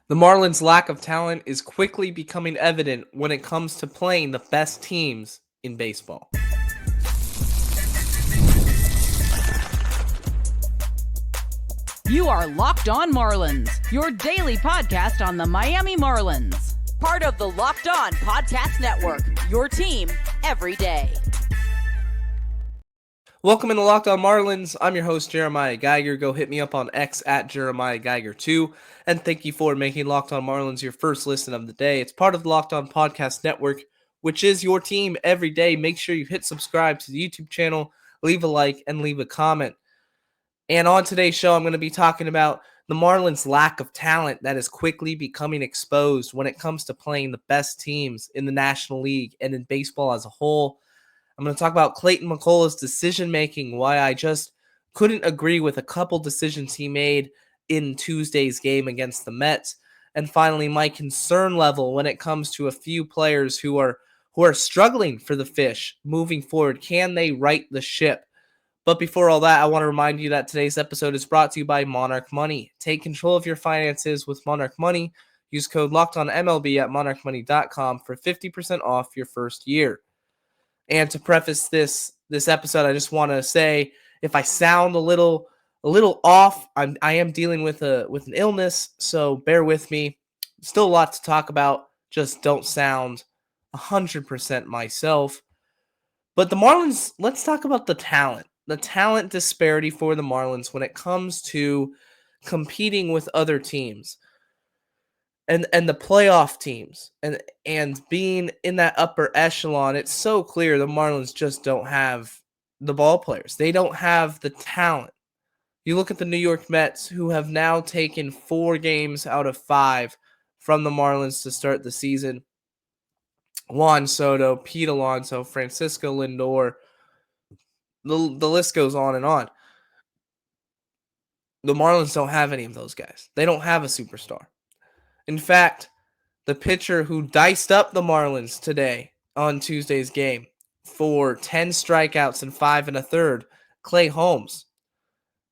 The Marlins' lack of talent is quickly becoming evident when it comes to playing the best teams in baseball. You are Locked On Marlins, your daily podcast on the Miami Marlins. Part of the Locked On Podcast Network, your team every day. Welcome into Locked On Marlins. I'm your host, Jeremiah Geiger. Go hit me up on X at Jeremiah Geiger2. And thank you for making Locked On Marlins your first listen of the day. It's part of the Locked On Podcast Network, which is your team every day. Make sure you hit subscribe to the YouTube channel, leave a like, and leave a comment. And on today's show, I'm going to be talking about the Marlins' lack of talent that is quickly becoming exposed when it comes to playing the best teams in the National League and in baseball as a whole. I'm going to talk about Clayton McCullough's decision-making, why I just couldn't agree with a couple decisions he made in Tuesday's game against the Mets. And finally, my concern level when it comes to a few players who are struggling for the fish moving forward. Can they right the ship? But before all that, I want to remind you that today's episode is brought to you by Monarch Money. Take control of your finances with Monarch Money. Use code LOCKEDONMLB at monarchmoney.com for 50% off your first year. And to preface this episode, I just want to say if I sound a little off, I am dealing with an illness, so bear with me. Still a lot to talk about, just don't sound 100% myself. But the Marlins, let's talk about the talent disparity for the Marlins when it comes to competing with other teams and the playoff teams and being in that upper echelon. It's so clear the Marlins just don't have the ball players. They don't have the talent. You look at the New York Mets, who have now taken 4 games out of 5 from the Marlins to start the season. Juan Soto, Pete Alonso, Francisco Lindor, the list goes on and on. The Marlins don't have any of those guys. They don't have a superstar. In fact, the pitcher who diced up the Marlins today on Tuesday's game for 10 strikeouts and 5 1/3, Clay Holmes,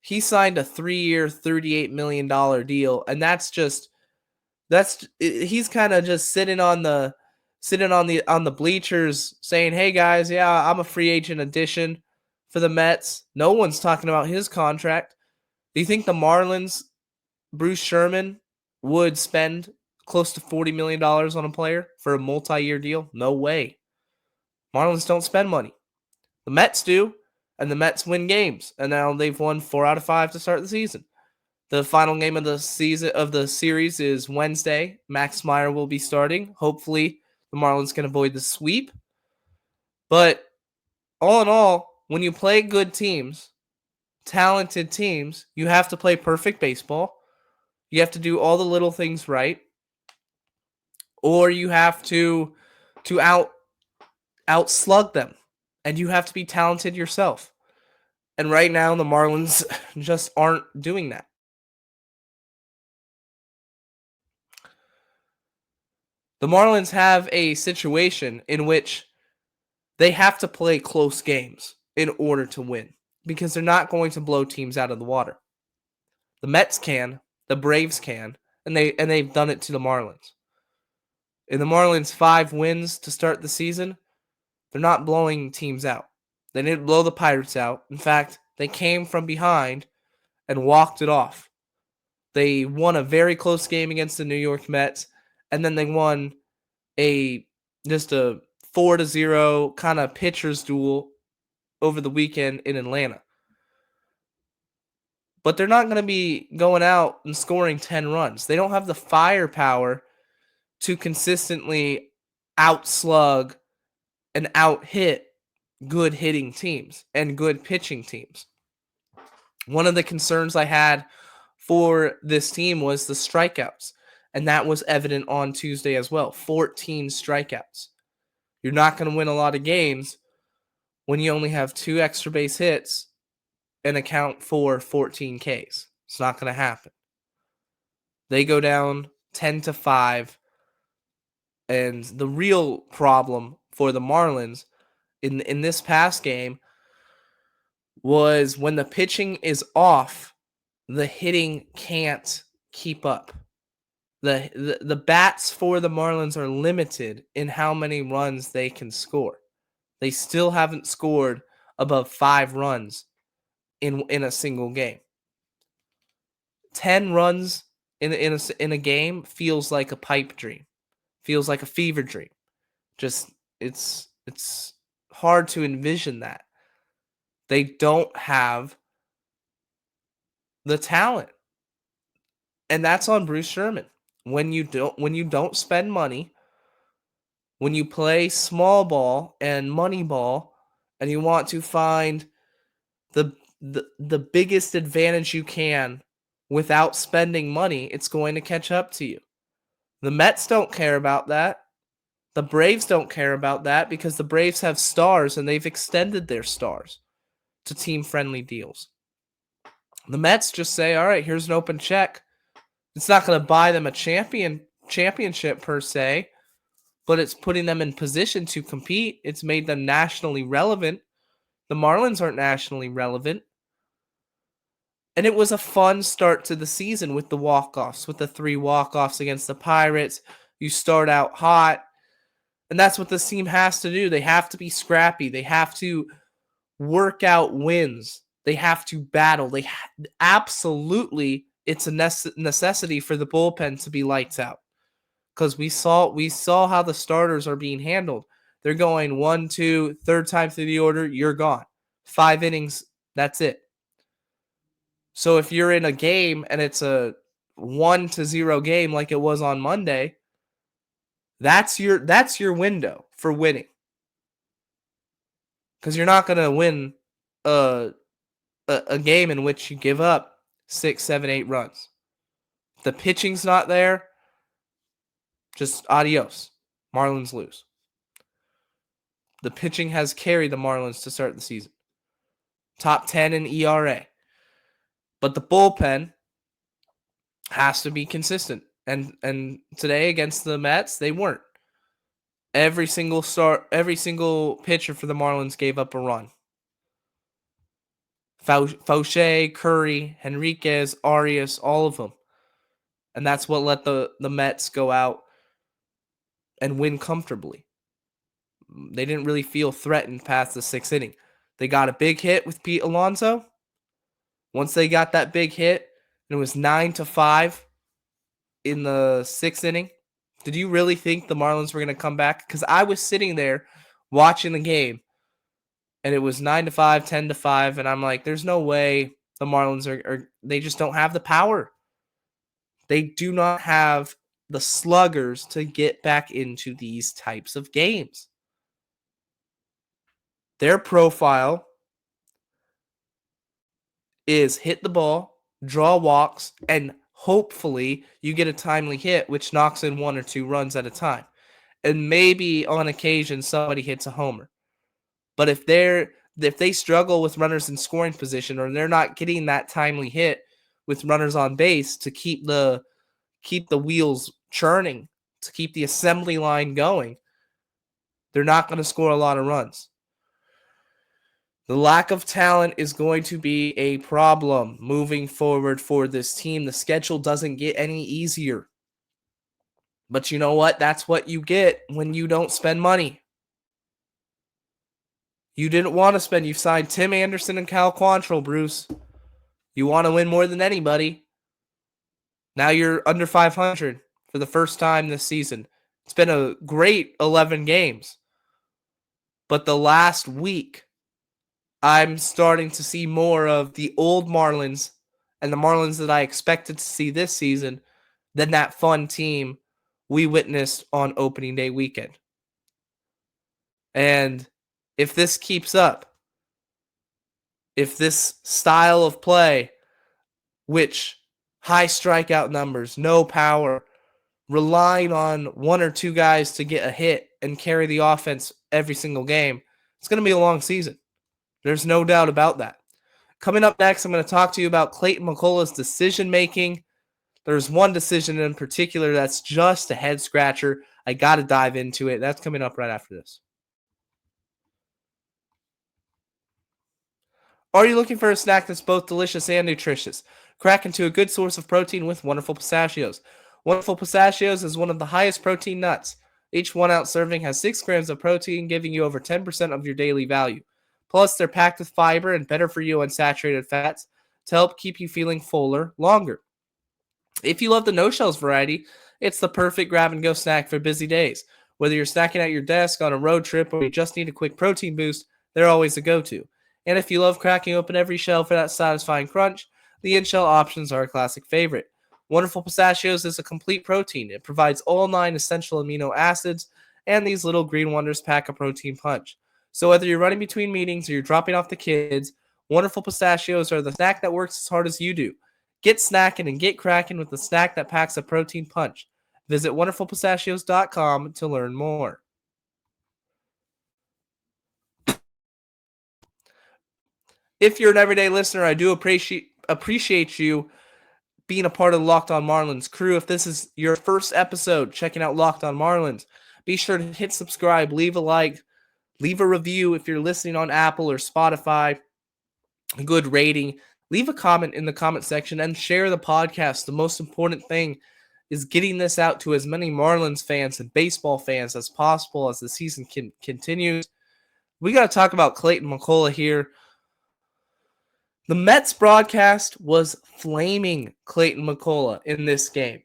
he signed a 3-year, $38 million deal, and he's kind of just sitting on the bleachers saying, "Hey guys, yeah, I'm a free agent addition for the Mets." No one's talking about his contract. Do you think the Marlins, Bruce Sherman, would spend close to $40 million on a player for a multi-year deal? No way. Marlins don't spend money. The Mets do, and the Mets win games, and now they've won 4 out of 5 to start the season. The final game of the series is Wednesday. Max Meyer will be starting. Hopefully, the Marlins can avoid the sweep. But all in all, when you play good teams, talented teams, you have to play perfect baseball. You have to do all the little things right, or you have to outslug them, and you have to be talented yourself. And right now, the Marlins just aren't doing that. The Marlins have a situation in which they have to play close games in order to win, because they're not going to blow teams out of the water. The Mets can, the Braves can, and they've done it to the Marlins. In the Marlins' 5 wins to start the season, they're not blowing teams out. They didn't blow the Pirates out. In fact, they came from behind and walked it off. They won a very close game against the New York Mets, and then they won just a 4-0 kind of pitcher's duel over the weekend in Atlanta. But they're not going to be going out and scoring 10 runs. They don't have the firepower to consistently outslug and out-hit good hitting teams and good pitching teams. One of the concerns I had for this team was the strikeouts, and that was evident on Tuesday as well. 14 strikeouts. You're not going to win a lot of games when you only have 2 extra base hits and account for 14 Ks. It's not going to happen. They go down 10-5, and the real problem for the Marlins in this past game was when the pitching is off, the hitting can't keep up. The bats for the Marlins are limited in how many runs they can score. They still haven't scored above 5 runs in a single game. 10 runs in a game feels like a pipe dream. Feels like a fever dream. Just it's hard to envision that. They don't have the talent. And that's on Bruce Sherman. When you don't spend money, when you play small ball and money ball, and you want to find the biggest advantage you can without spending money, it's going to catch up to you. The Mets don't care about that. The Braves don't care about that because the Braves have stars and they've extended their stars to team-friendly deals. The Mets just say, all right, here's an open check. It's not going to buy them a championship per se, but it's putting them in position to compete. It's made them nationally relevant. The Marlins aren't nationally relevant. And it was a fun start to the season with the walk-offs, with the 3 walk-offs against the Pirates. You start out hot, and that's what this team has to do. They have to be scrappy. They have to work out wins. They have to battle. Absolutely, it's a necessity for the bullpen to be lights out. Because we saw how the starters are being handled. They're going 1, 2, third time through the order, you're gone. 5 innings, that's it. So if you're in a game and it's a 1-0 game like it was on Monday, that's your window for winning. Because you're not going to win a game in which you give up 6, 7, 8 runs. If the pitching's not there, just adios. Marlins lose. The pitching has carried the Marlins to start the season. Top 10 in ERA. But the bullpen has to be consistent. And today against the Mets, they weren't. Every single pitcher for the Marlins gave up a run. Fauché, Curry, Henriquez, Arias, all of them. And that's what let the Mets go out and win comfortably. They didn't really feel threatened past the 6th inning. They got a big hit with Pete Alonso. Once they got that big hit, and it was 9-5 in the 6th inning, did you really think the Marlins were going to come back? Because I was sitting there watching the game, and it was 9-5, 10-5, and I'm like, there's no way the Marlins are they just don't have the power. They do not have the sluggers to get back into these types of games. Their profile is hit the ball, draw walks, and hopefully you get a timely hit, which knocks in 1 or 2 runs at a time. And maybe on occasion somebody hits a homer. But if they struggle with runners in scoring position, or they're not getting that timely hit with runners on base to keep the wheels churning, to keep the assembly line going, they're not going to score a lot of runs. The lack of talent is going to be a problem moving forward for this team. The schedule doesn't get any easier. But you know what? That's what you get when you don't spend money. You didn't want to spend. You signed Tim Anderson and Cal Quantrill, Bruce. You want to win more than anybody. Now you're under 500 for the first time this season. It's been a great 11 games. But the last week, I'm starting to see more of the old Marlins and the Marlins that I expected to see this season than that fun team we witnessed on opening day weekend. And if this keeps up, if this style of play, which high strikeout numbers, no power, relying on 1 or 2 guys to get a hit and carry the offense every single game, it's going to be a long season. There's no doubt about that. Coming up next, I'm going to talk to you about Clayton McCullough's decision-making. There's one decision in particular that's just a head-scratcher. I got to dive into it. That's coming up right after this. Are you looking for a snack that's both delicious and nutritious? Crack into a good source of protein with wonderful pistachios. Wonderful Pistachios is one of the highest protein nuts. Each 1 ounce serving has 6 grams of protein, giving you over 10% of your daily value. Plus, they're packed with fiber and better for you unsaturated fats to help keep you feeling fuller longer. If you love the no-shells variety, it's the perfect grab-and-go snack for busy days. Whether you're snacking at your desk, on a road trip, or you just need a quick protein boost, they're always a go-to. And if you love cracking open every shell for that satisfying crunch, the in-shell options are a classic favorite. Wonderful Pistachios is a complete protein. It provides all 9 essential amino acids, and these little green wonders pack a protein punch. So whether you're running between meetings or you're dropping off the kids, Wonderful Pistachios are the snack that works as hard as you do. Get snacking and get cracking with the snack that packs a protein punch. Visit wonderfulpistachios.com to learn more. If you're an everyday listener, I do appreciate you being a part of the Locked On Marlins crew. If this is your first episode checking out Locked On Marlins, be sure to hit subscribe, leave a like, leave a review if you're listening on Apple or Spotify, a good rating. Leave a comment in the comment section and share the podcast. The most important thing is getting this out to as many Marlins fans and baseball fans as possible as the season continues. We got to talk about Clayton McCullough here. The Mets broadcast was flaming Clayton McCullough in this game.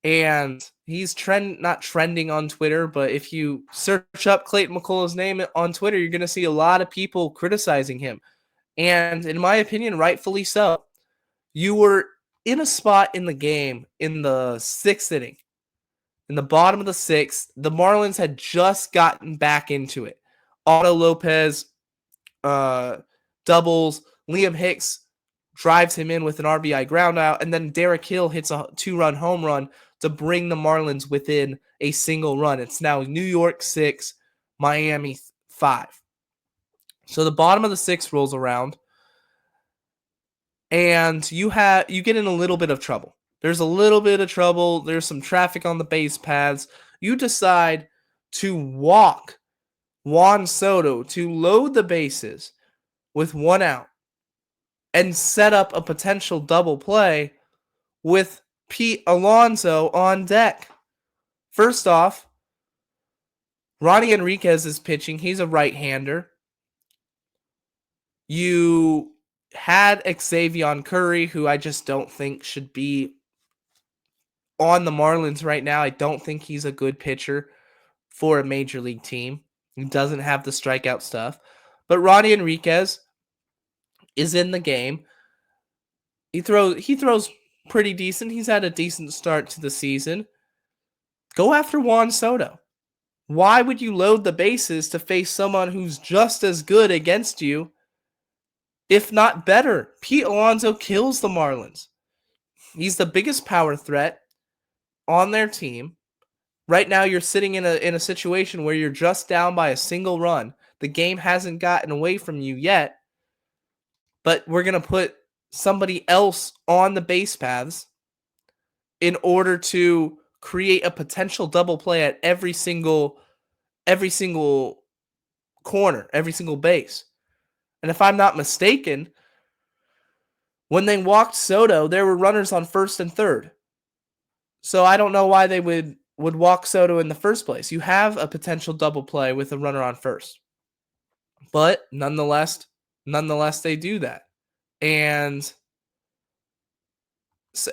And he's not trending on Twitter, but if you search up Clayton McCullough's name on Twitter, you're going to see a lot of people criticizing him. And in my opinion, rightfully so. You were in a spot in the game in the 6th inning. In the bottom of the 6th, the Marlins had just gotten back into it. Otto Lopez doubles. Liam Hicks drives him in with an RBI groundout. And then Derek Hill hits a 2-run home run to bring the Marlins within a single run. It's now New York 6, Miami 5. So the bottom of the 6th rolls around, and you get in a little bit of trouble. There's a little bit of trouble. There's some traffic on the base paths. You decide to walk Juan Soto to load the bases with 1 out and set up a potential double play with Pete Alonso on deck. First off, Ronnie Enriquez is pitching. He's a right-hander. You had Xavier Curry, who I just don't think should be on the Marlins right now. I don't think he's a good pitcher for a major league team. He doesn't have the strikeout stuff. But Ronnie Enriquez is in the game. He throws pretty decent. He's had a decent start to the season. Go after Juan Soto. Why would you load the bases to face someone who's just as good against you, if not better? Pete Alonso kills the Marlins. He's the biggest power threat on their team. Right now, you're sitting in a situation where you're just down by a single run. The game hasn't gotten away from you yet, but we're going to put somebody else on the base paths in order to create a potential double play at every single corner, every single base. And if I'm not mistaken, when they walked Soto, there were runners on 1st and 3rd. So I don't know why they would walk Soto in the first place. You have a potential double play with a runner on 1st. But nonetheless, they do that. And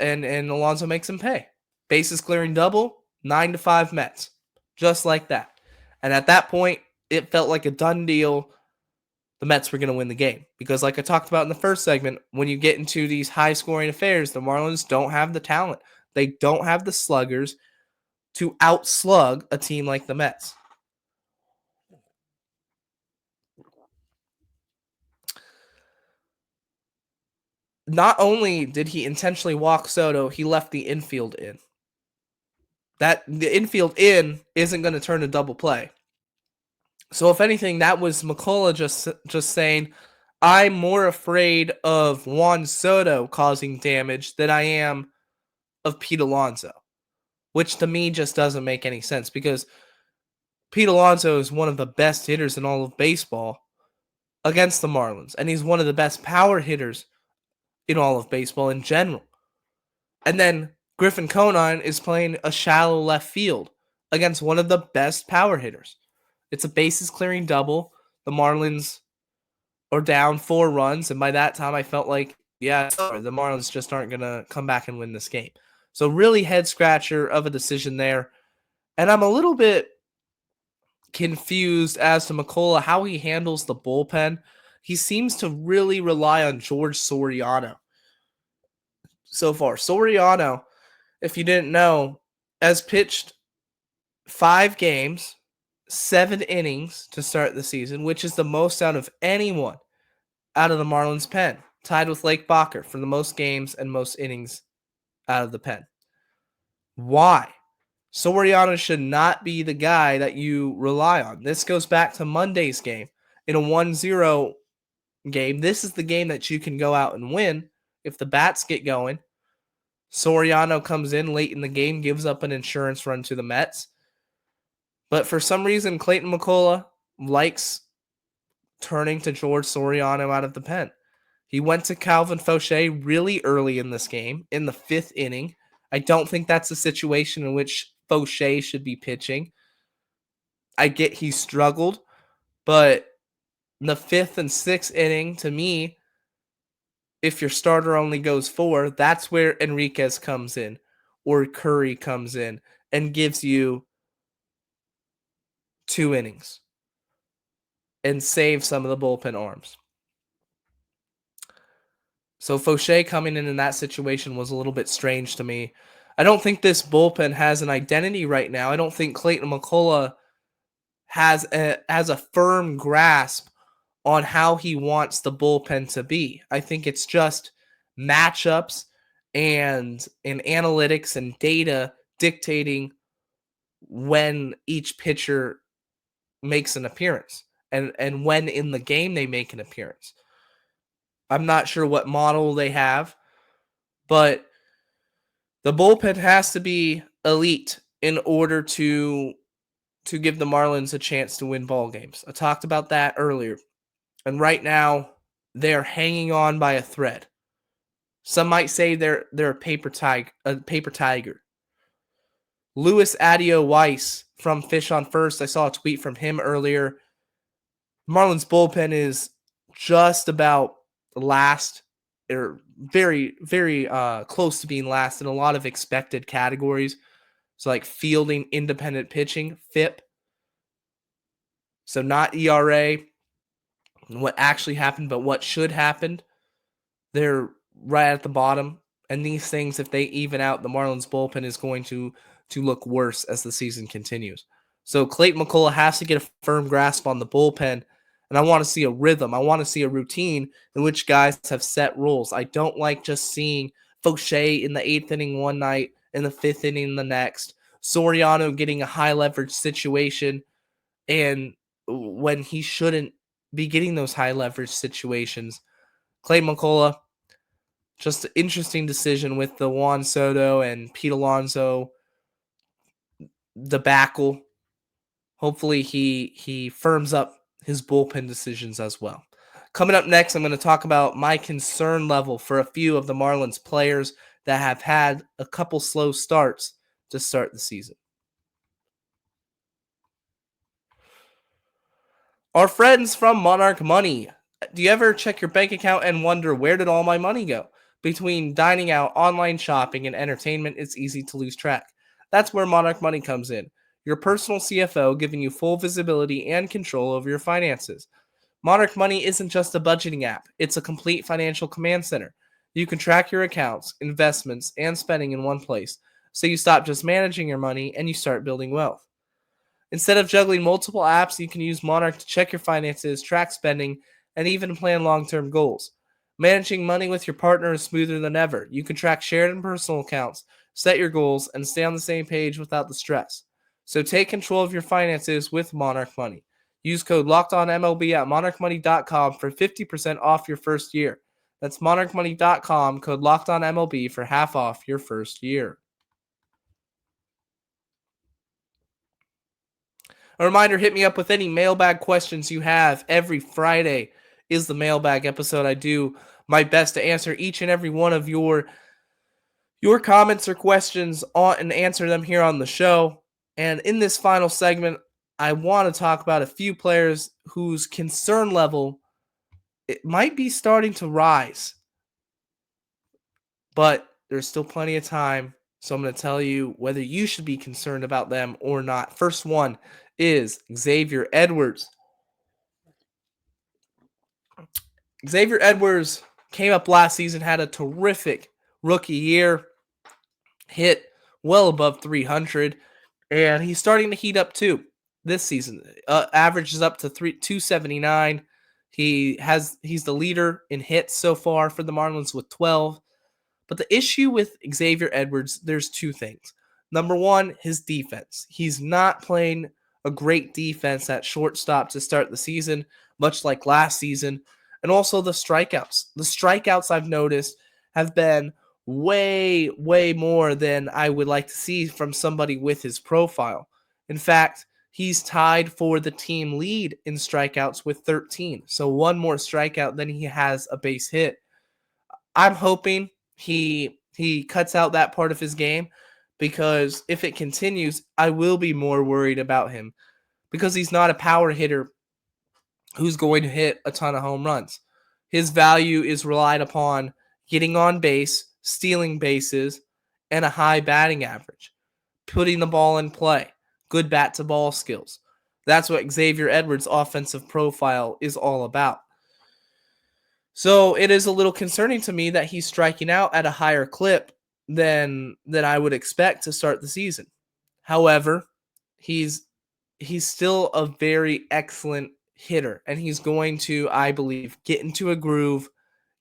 Alonso makes him pay. Bases clearing double, 9-5 Mets. Just like that. And at that point, it felt like a done deal. The Mets were going to win the game. Because like I talked about in the first segment, when you get into these high-scoring affairs, the Marlins don't have the talent. They don't have the sluggers to outslug a team like the Mets. Not only did he intentionally walk Soto, he left the infield in. The infield in isn't going to turn a double play. So if anything, that was McCullough just saying, I'm more afraid of Juan Soto causing damage than I am of Pete Alonso, which to me just doesn't make any sense because Pete Alonso is one of the best hitters in all of baseball against the Marlins, and he's one of the best power hitters in all of baseball in general. And then Griffin Conine is playing a shallow left field against one of the best power hitters. It's a bases clearing double. The Marlins are down 4 runs, and by that time I felt like, yeah, the Marlins just aren't going to come back and win this game. So really head scratcher of a decision there. And I'm a little bit confused as to McCullough, how he handles the bullpen. He seems to really rely on George Soriano so far. Soriano, if you didn't know, has pitched 5 games, 7 innings to start the season, which is the most out of anyone out of the Marlins pen, tied with Lake Bacher for the most games and most innings out of the pen. Why? Soriano should not be the guy that you rely on. This goes back to Monday's game. In a 1-0 game, this is the game that you can go out and win if the bats get going. Soriano comes in late in the game, gives up an insurance run to the Mets. But for some reason, Clayton McCullough likes turning to George Soriano out of the pen. He went to Calvin Fauché really early in this game, in the 5th inning. I don't think that's a situation in which Fauché should be pitching. I get he struggled, but in the 5th and 6th inning, to me, if your starter only goes 4, that's where Enriquez comes in or Curry comes in and gives you 2 innings and saves some of the bullpen arms. So Fauché coming in that situation was a little bit strange to me. I don't think this bullpen has an identity right now. I don't think Clayton McCullough has a firm grasp on how he wants the bullpen to be. I think it's just matchups and analytics and data dictating when each pitcher makes an appearance and when in the game they make an appearance. I'm not sure what model they have, but the bullpen has to be elite in order to give the Marlins a chance to win ball games. I talked about that earlier. And right now, they're hanging on by a thread. Some might say they're a paper tiger. Louis Adio Weiss from Fish on First, I saw a tweet from him earlier. Marlins bullpen is just about last, or very, very close to being last in a lot of expected categories. So like fielding, independent pitching, FIP. So not ERA, what actually happened, but what should happen. They're right at the bottom. And these things, if they even out, the Marlins bullpen is going to look worse as the season continues. So Clayton McCullough has to get a firm grasp on the bullpen. And I want to see a rhythm. I want to see a routine in which guys have set roles. I don't like just seeing Fauché in the 8th inning one night, in the 5th inning the next. Soriano getting a high leverage situation, and when he shouldn't be getting those high leverage situations. Clayton McCullough, just an interesting decision with the Juan Soto and Pete Alonso debacle. Hopefully he firms up his bullpen decisions as well. Coming up next, I'm going to talk about my concern level for a few of the Marlins players that have had a couple slow starts to start the season. Our friends from Monarch Money. Do you ever check your bank account and wonder, where did all my money go? Between dining out, online shopping, and entertainment, it's easy to lose track. That's where Monarch Money comes in. Your personal CFO, giving you full visibility and control over your finances. Monarch Money isn't just a budgeting app. It's a complete financial command center. You can track your accounts, investments, and spending in one place, so you stop just managing your money and you start building wealth. Instead of juggling multiple apps, you can use Monarch to check your finances, track spending, and even plan long-term goals. Managing money with your partner is smoother than ever. You can track shared and personal accounts, set your goals, and stay on the same page without the stress. So take control of your finances with Monarch Money. Use code LOCKEDONMLB at monarchmoney.com for 50% off your first year. That's monarchmoney.com, code LOCKEDONMLB for half off your first year. A reminder, hit me up with any mailbag questions you have. Every Friday is the mailbag episode. I do my best to answer each and every one of your your comments or questions on and answer them here on the show. And in this final segment, I want to talk about a few players whose concern level it might be starting to rise, but there's still plenty of time. So I'm going to tell you whether you should be concerned about them or not. First one is Xavier Edwards. Xavier Edwards came up last season, had a terrific rookie year, hit well above 300, and he's starting to heat up too this season. Average is up to 279. He's the leader in hits so far for the Marlins with 12. But the issue with Xavier Edwards, there's two things. Number one, his defense. He's not playing a great defense at shortstop to start the season, much like last season. And also the strikeouts. The strikeouts I've noticed have been way, way more than I would like to see from somebody with his profile. In fact, he's tied for the team lead in strikeouts with 13. So one more strikeout than he has a base hit. I'm hoping he cuts out that part of his game, because if it continues, I will be more worried about him, because he's not a power hitter who's going to hit a ton of home runs. His value is relied upon getting on base, stealing bases, and a high batting average, putting the ball in play, good bat to ball skills. That's what Xavier Edwards' offensive profile is all about. So it is a little concerning to me that he's striking out at a higher clip than I would expect to start the season. However, he's still a very excellent hitter, and he's going to, I believe, get into a groove,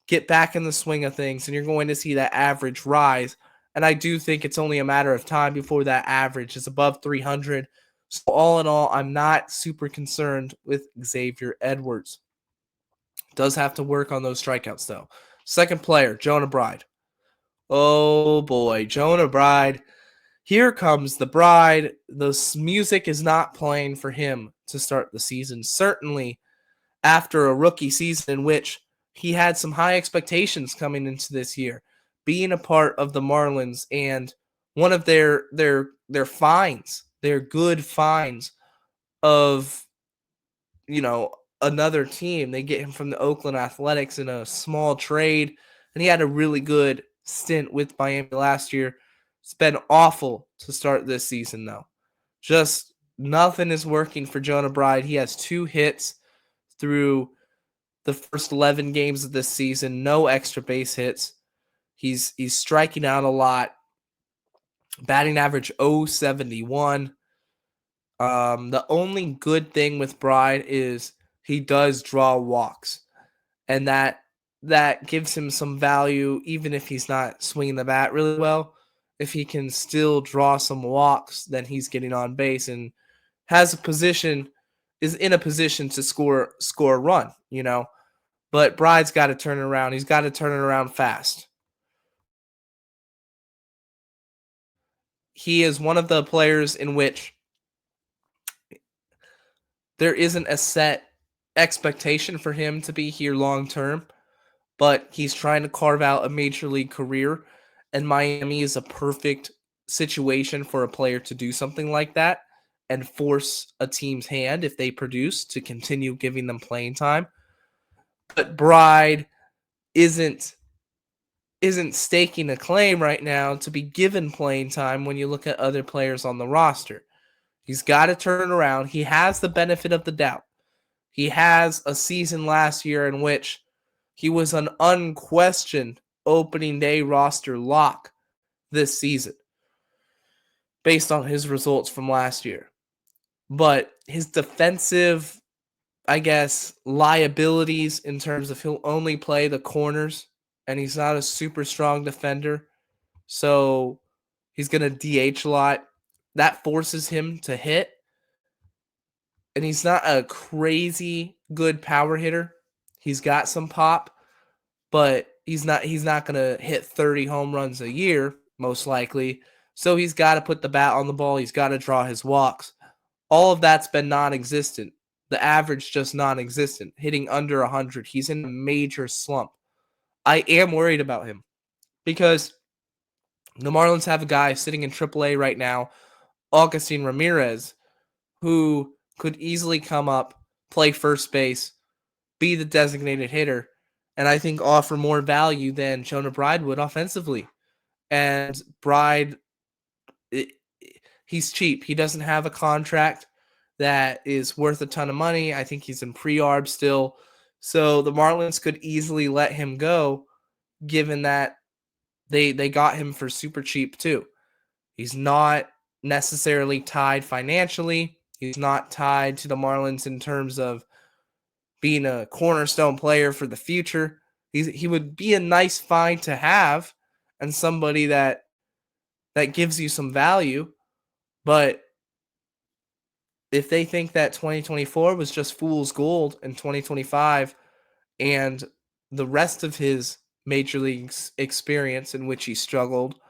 get back in the swing of things, and you're going to see that average rise. And I do think it's only a matter of time before that average is above 300. So all in all, I'm not super concerned with Xavier Edwards. Does have to work on those strikeouts, though. Second player, Jonah Bride. Oh, boy. Jonah Bride. Here comes the Bride. The music is not playing for him to start the season. Certainly after a rookie season in which he had some high expectations coming into this year, being a part of the Marlins, and one of their finds, their good finds of, another team. They get him from the Oakland Athletics in a small trade, and he had a really good stint with Miami last year. It's been awful to start this season, though. Just nothing is working for Jonah Bride. He has 2 hits through the first 11 games of this season, no extra base hits. He's striking out a lot. Batting average .071. The only good thing with Bride is he does draw walks, and that gives him some value, even if he's not swinging the bat really well. If he can still draw some walks, then he's getting on base and is in a position to score a run, But Bride's got to turn it around. He's got to turn it around fast. He is one of the players in which there isn't a set expectation for him to be here long term, but he's trying to carve out a major league career, and Miami is a perfect situation for a player to do something like that and force a team's hand, if they produce, to continue giving them playing time. But Bride isn't staking a claim right now to be given playing time when you look at other players on the roster. He's got to turn around. He has the benefit of the doubt. He has a season last year in which he was an unquestioned opening day roster lock this season based on his results from last year. But his defensive, liabilities in terms of he'll only play the corners, and he's not a super strong defender, so he's going to DH a lot. That forces him to hit. And he's not a crazy good power hitter. He's got some pop, but he's not going to hit 30 home runs a year, most likely. So he's got to put the bat on the ball. He's got to draw his walks. All of that's been non-existent. The average just non-existent, hitting under 100. He's in a major slump. I am worried about him because The Marlins have a guy sitting in AAA right now, Augustin Ramirez, who could easily come up, play first base, be the designated hitter, and I think offer more value than Jonah Bride would offensively. And Bride, he's cheap. He doesn't have a contract that is worth a ton of money. I think he's in pre-arb still. So the Marlins could easily let him go, given that they got him for super cheap too. He's not necessarily tied financially. He's not tied to the Marlins in terms of being a cornerstone player for the future. He would be a nice find to have and somebody that gives you some value. But if they think that 2024 was just fool's gold in 2025 and the rest of his major league experience in which he struggled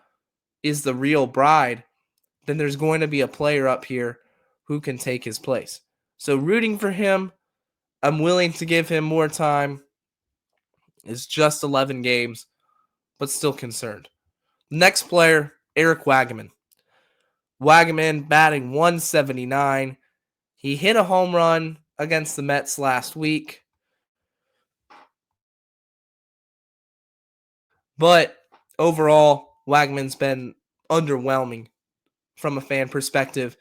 is the real Bride, then there's going to be a player up here who can take his place. So rooting for him, I'm willing to give him more time. It's just 11 games, but still concerned. Next player, Eric Wagaman. Wagaman batting 179. He hit a home run against the Mets last week. But overall, Wagaman's been underwhelming from a fan perspective.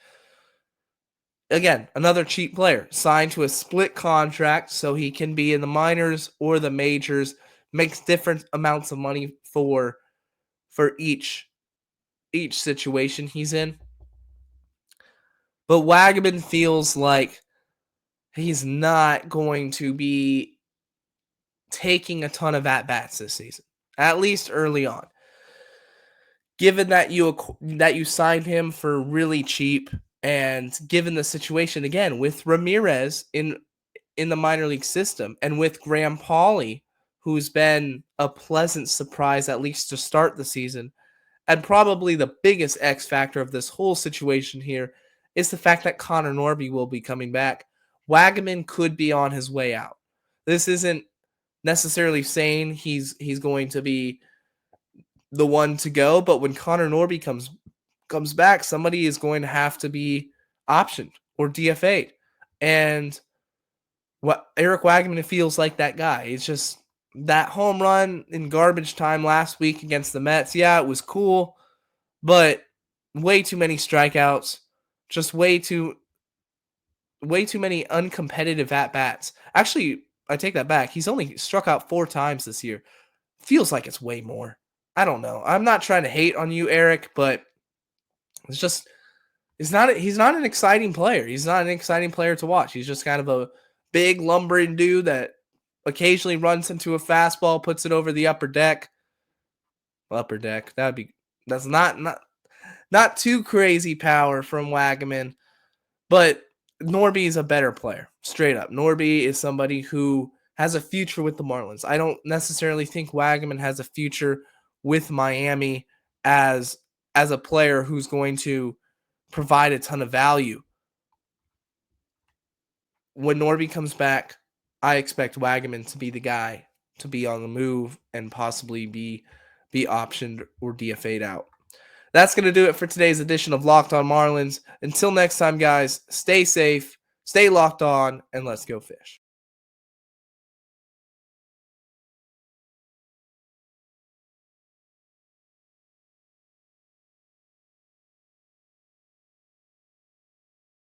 Again, another cheap player, signed to a split contract so he can be in the minors or the majors, makes different amounts of money for each situation he's in. But Wagaman feels like he's not going to be taking a ton of at-bats this season, at least early on. Given that you signed him for really cheap, and given the situation again with Ramirez in the minor league system, and with Graham Pauley, who's been a pleasant surprise at least to start the season, and probably the biggest X factor of this whole situation here is the fact that Connor Norby will be coming back. Wagaman could be on his way out. This isn't necessarily saying he's going to be the one to go, but when Connor Norby comes back, somebody is going to have to be optioned or DFA'd. And what Eric Wagaman feels like that guy. It's just that home run in garbage time last week against the Mets. Yeah, it was cool, but way too many strikeouts, just way too many uncompetitive at-bats. Actually, I take that back. He's only struck out 4 times this year. Feels like it's way more. I don't know. I'm not trying to hate on you, Eric, but it's just he's not an exciting player. He's not an exciting player to watch. He's just kind of a big lumbering dude that occasionally runs into a fastball, puts it over the upper deck. Upper deck. That's not too crazy power from Wagaman, but Norby is a better player, straight up. Norby is somebody who has a future with the Marlins. I don't necessarily think Wagaman has a future with Miami as a player who's going to provide a ton of value. When Norby comes back, I expect Wagaman to be the guy to be on the move and possibly be optioned or DFA'd out. That's going to do it for today's edition of Locked On Marlins. Until next time, guys, stay safe, stay locked on, and let's go fish.